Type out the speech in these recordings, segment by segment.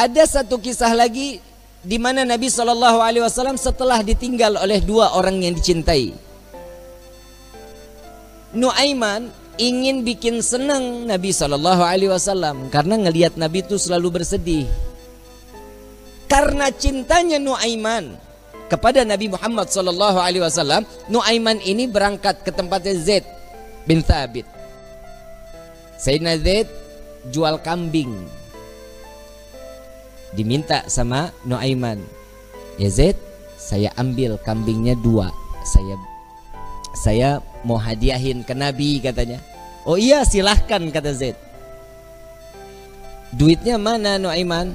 Ada satu kisah lagi di mana Nabi SAW setelah ditinggal oleh dua orang yang dicintai. Nuaiman ingin bikin senang Nabi SAW karena ngelihat Nabi itu selalu bersedih. Karena cintanya Nuaiman kepada Nabi Muhammad SAW, Nuaiman ini berangkat ke tempatnya Zaid bin Thabit. Sayyidina Zaid jual kambing, diminta sama Nuaiman, ya Zaid, saya ambil kambingnya 2, saya mau hadiahin ke Nabi katanya. Oh iya silahkan kata Zaid. Duitnya mana Nuaiman?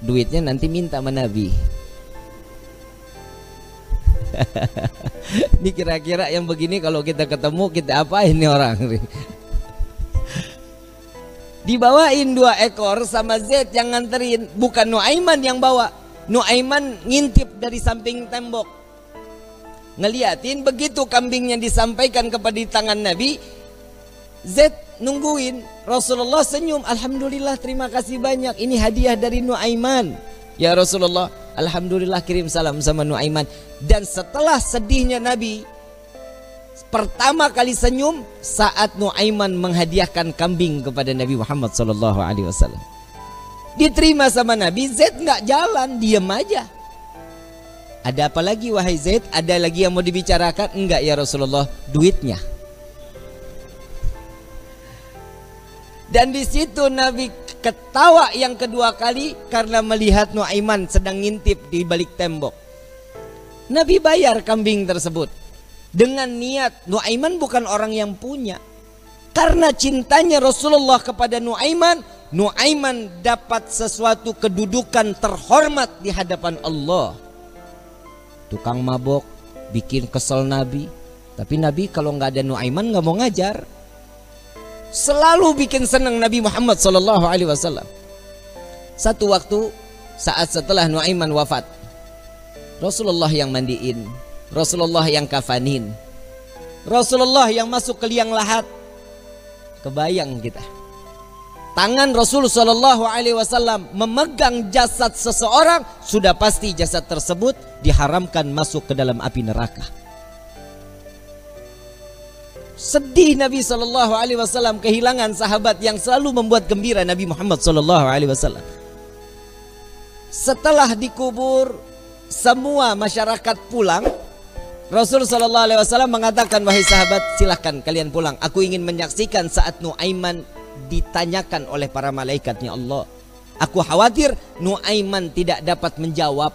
Duitnya nanti minta sama Nabi. Ini kira-kira yang begini kalau kita ketemu kita apain nih orang? Dibawain 2 ekor sama Zaid yang nganterin, bukan Nuaiman yang bawa. Nuaiman ngintip dari samping tembok, ngeliatin. Begitu kambingnya disampaikan kepada di tangan Nabi, Zaid nungguin. Rasulullah senyum, alhamdulillah terima kasih banyak, ini hadiah dari Nuaiman. Ya Rasulullah, alhamdulillah kirim salam sama Nuaiman. Dan setelah sedihnya Nabi, pertama kali senyum saat Nuaiman menghadiahkan kambing kepada Nabi Muhammad SAW. Diterima sama Nabi. Zaid nggak jalan, diam aja. Ada apa lagi wahai Zaid? Ada lagi yang mau dibicarakan? Enggak ya Rasulullah, duitnya. Dan di situ Nabi ketawa yang kedua kali karena melihat Nuaiman sedang ngintip di balik tembok. Nabi bayar kambing tersebut dengan niat Nuaiman bukan orang yang punya. Karena cintanya Rasulullah kepada Nuaiman, Nuaiman dapat sesuatu kedudukan terhormat di hadapan Allah. Tukang mabok bikin kesel Nabi, tapi Nabi kalau nggak ada Nuaiman nggak mau ngajar. Selalu bikin senang Nabi Muhammad SAW. Satu waktu saat setelah Nuaiman wafat, Rasulullah yang mandiin, Rasulullah yang kafanin, Rasulullah yang masuk ke liang lahat. Kebayang kita, tangan Rasulullah SAW memegang jasad seseorang, sudah pasti jasad tersebut diharamkan masuk ke dalam api neraka. Sedih Nabi SAW kehilangan sahabat yang selalu membuat gembira Nabi Muhammad SAW. Setelah dikubur, semua masyarakat pulang. Rasul SAW mengatakan, wahai sahabat, silahkan kalian pulang. Aku ingin menyaksikan saat Nuaiman ditanyakan oleh para malaikatnya Allah. Aku khawatir Nuaiman tidak dapat menjawab.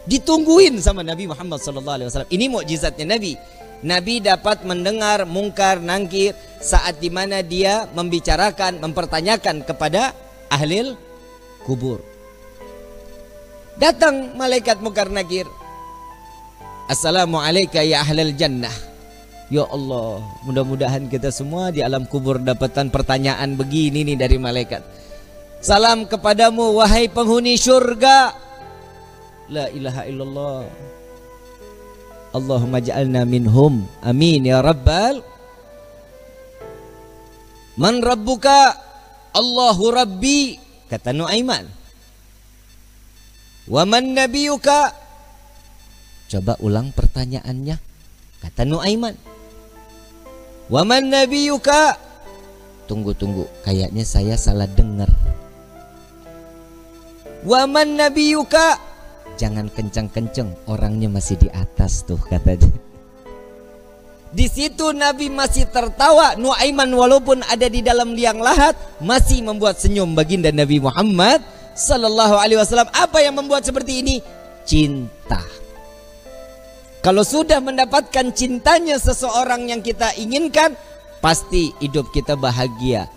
Ditungguin sama Nabi Muhammad SAW. Ini mukjizatnya Nabi. Nabi dapat mendengar mungkar nangkir saat dimana dia membicarakan, mempertanyakan kepada ahli kubur. Datang malaikat mungkar nakir. Assalamualaikum ya ahlal jannah. Ya Allah, mudah-mudahan kita semua di alam kubur dapatan pertanyaan begini nih dari malaikat. Salam kepadamu wahai penghuni syurga. La ilaha illallah. Allahumma ja'alna minhum. Amin ya rabbal. Man rabbuka? Allahu rabbi, kata Nuaiman. Wa man nabiyuka? Coba ulang pertanyaannya, kata Nuaiman. Wa man nabiyuka? Tunggu, kayaknya saya salah dengar. Wa man nabiyuka? Jangan kencang-kencang, orangnya masih di atas tuh, katanya. Di situ Nabi masih tertawa. Nuaiman walaupun ada di dalam liang lahat masih membuat senyum baginda Nabi Muhammad sallallahu alaihi wasallam. Apa yang membuat seperti ini? Cinta. Kalau sudah mendapatkan cintanya seseorang yang kita inginkan, pasti hidup kita bahagia.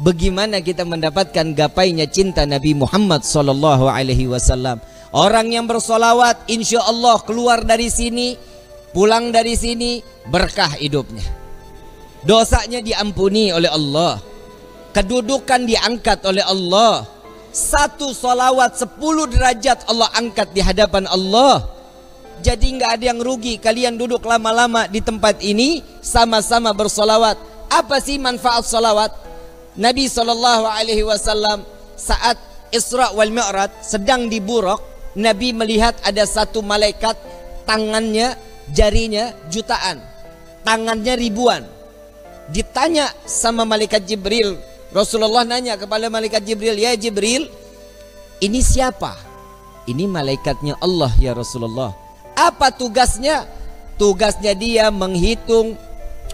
Bagaimana kita mendapatkan gapainya cinta Nabi Muhammad sallallahu alaihi wasallam? Orang yang bersolawat, insya Allah keluar dari sini, pulang dari sini, berkah hidupnya. Dosanya diampuni oleh Allah, kedudukan diangkat oleh Allah. 1 solawat 10 derajat Allah angkat di hadapan Allah. Jadi nggak ada yang rugi. Kalian duduk lama-lama di tempat ini sama-sama bersolawat. Apa sih manfaat solawat? Nabi SAW saat Isra wal Mi'raj sedang di Buraq, Nabi melihat ada satu malaikat, tangannya, jarinya jutaan, tangannya ribuan. Ditanya sama malaikat Jibril, Rasulullah nanya kepada malaikat Jibril, "Ya Jibril, ini siapa?" "Ini malaikatnya Allah ya Rasulullah." "Apa tugasnya?" "Tugasnya dia menghitung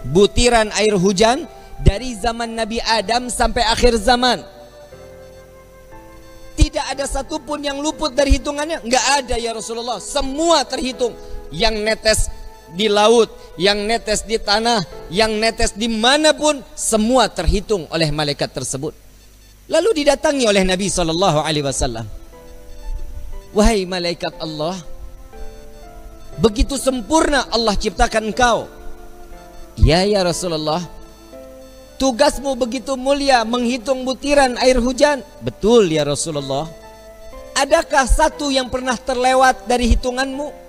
butiran air hujan dari zaman Nabi Adam sampai akhir zaman. Tidak ada satupun yang luput dari hitungannya." "Enggak ada ya Rasulullah, semua terhitung. Yang netes di laut, yang netes di tanah, yang netes dimanapun, semua terhitung oleh malaikat tersebut." Lalu didatangi oleh Nabi SAW. "Wahai malaikat Allah, begitu sempurna Allah ciptakan engkau." "Ya ya Rasulullah, tugasmu begitu mulia menghitung butiran air hujan." "Betul ya Rasulullah." "Adakah satu yang pernah terlewat dari hitunganmu?"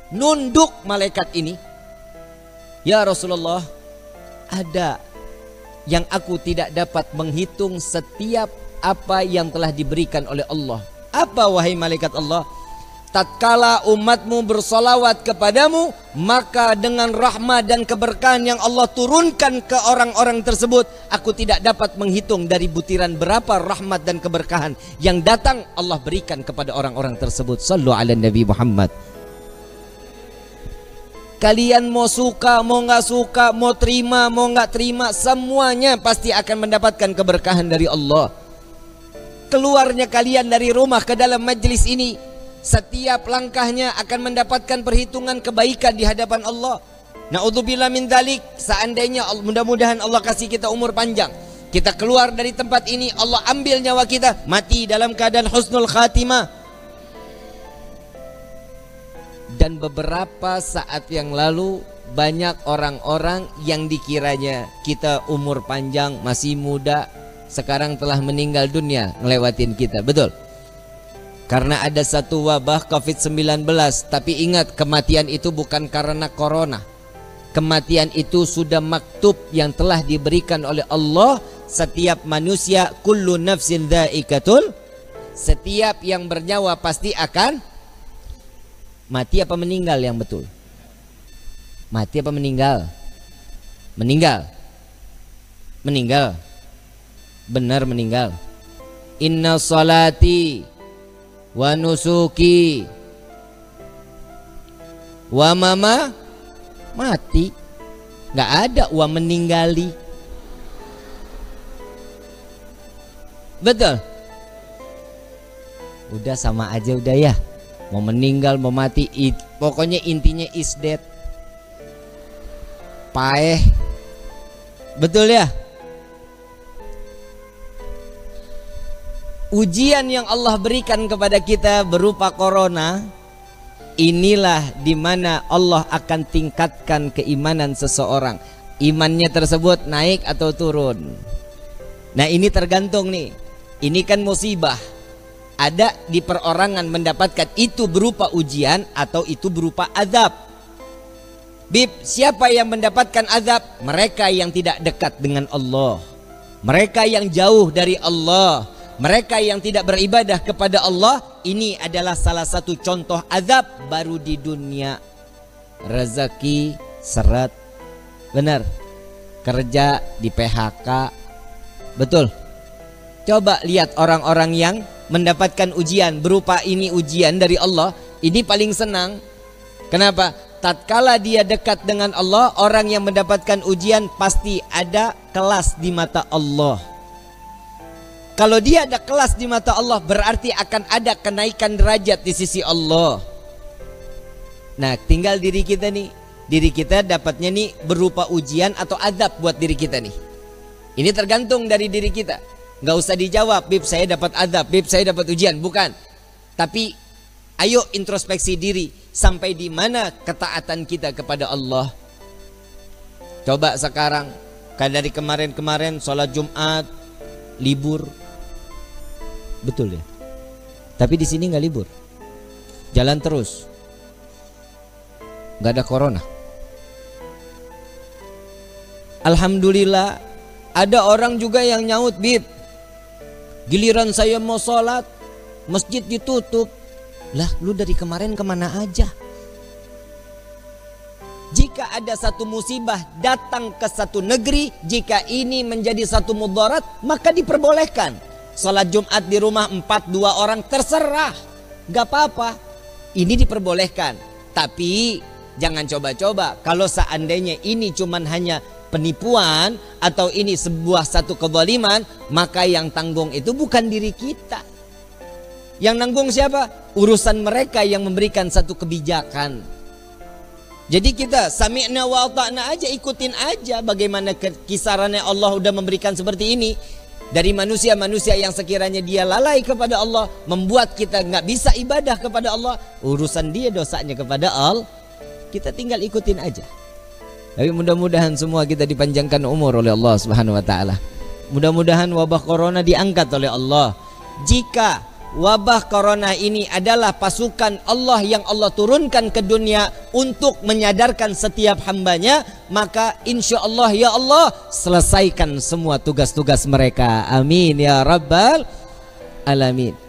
Nunduk malaikat ini. "Ya Rasulullah, ada yang aku tidak dapat menghitung setiap apa yang telah diberikan oleh Allah." "Apa wahai malaikat Allah?" "Tatkala umatmu bersolawat kepadamu, maka dengan rahmat dan keberkahan yang Allah turunkan ke orang-orang tersebut, aku tidak dapat menghitung dari butiran berapa rahmat dan keberkahan yang datang Allah berikan kepada orang-orang tersebut." Sallu ala Nabi Muhammad. Kalian mau suka, mau nggak suka, mau terima, mau nggak terima, semuanya pasti akan mendapatkan keberkahan dari Allah. Keluarnya kalian dari rumah ke dalam majlis ini, setiap langkahnya akan mendapatkan perhitungan kebaikan di hadapan Allah. Na'udzubillah min dzalik. Seandainya mudah-mudahan Allah kasih kita umur panjang, kita keluar dari tempat ini, Allah ambil nyawa kita, mati dalam keadaan husnul khatimah. Dan beberapa saat yang lalu banyak orang-orang yang dikiranya kita umur panjang, masih muda, sekarang telah meninggal dunia ngelewatin kita. Betul? Karena ada satu wabah COVID-19. Tapi ingat, kematian itu bukan karena corona. Kematian itu sudah maktub yang telah diberikan oleh Allah. Setiap manusia, kullu nafsin dha'iqatul, setiap yang bernyawa pasti akan mati. Apa meninggal yang betul? Mati apa meninggal? Meninggal. Meninggal. Benar meninggal. Inna salati wa nusuki wa mama mati. Nggak ada wa meninggali. Betul? Udah sama aja udah ya. Mau meninggal, mau mati, pokoknya intinya is dead. Paeh. Betul ya? Ujian yang Allah berikan kepada kita berupa corona, inilah dimana Allah akan tingkatkan keimanan seseorang. Imannya tersebut naik atau turun. Nah ini tergantung nih. Ini kan musibah. Ada di perorangan mendapatkan itu berupa ujian atau itu berupa azab. Bib, siapa yang mendapatkan azab? Mereka yang tidak dekat dengan Allah, mereka yang jauh dari Allah, mereka yang tidak beribadah kepada Allah. Ini adalah salah satu contoh azab baru di dunia. Rezeki seret, benar. Kerja di PHK, betul. Coba lihat orang-orang yang mendapatkan ujian berupa ini, ujian dari Allah, ini paling senang. Kenapa? Tatkala dia dekat dengan Allah, orang yang mendapatkan ujian pasti ada kelas di mata Allah. Kalau dia ada kelas di mata Allah, berarti akan ada kenaikan derajat di sisi Allah. Nah tinggal diri kita nih, diri kita dapatnya nih berupa ujian atau azab buat diri kita nih. Ini tergantung dari diri kita. Nggak usah dijawab, Bib saya dapat azab, Bib saya dapat ujian, bukan. Tapi ayo introspeksi diri, sampai di mana ketaatan kita kepada Allah. Coba sekarang, kan dari kemarin-kemarin sholat Jumat libur, betul ya. Tapi di sini nggak libur, jalan terus, nggak ada corona. Alhamdulillah, ada orang juga yang nyaut, Bib, Giliran saya mau sholat, masjid ditutup. Lah, lu dari kemarin kemana aja? Jika ada satu musibah datang ke satu negeri, jika ini menjadi satu mudarat, maka diperbolehkan. Sholat Jumat di rumah 4-2 orang terserah, gak apa-apa. Ini diperbolehkan. Tapi jangan coba-coba. Kalau seandainya ini cuman hanya penipuan atau ini sebuah satu kezaliman, maka yang tanggung itu bukan diri kita. Yang nanggung siapa? Urusan mereka yang memberikan satu kebijakan. Jadi kita sami'na wa ata'na aja, ikutin aja bagaimana kisarannya Allah udah memberikan seperti ini. Dari manusia-manusia yang sekiranya dia lalai kepada Allah, membuat kita nggak bisa ibadah kepada Allah, urusan dia dosanya kepada Allah. Kita tinggal ikutin aja. Tapi mudah-mudahan semua kita dipanjangkan umur oleh Allah Subhanahu wa taala. Mudah-mudahan wabah corona diangkat oleh Allah. Jika wabah corona ini adalah pasukan Allah yang Allah turunkan ke dunia untuk menyadarkan setiap hambanya, maka insya Allah ya Allah selesaikan semua tugas-tugas mereka. Amin ya rabbal alamin.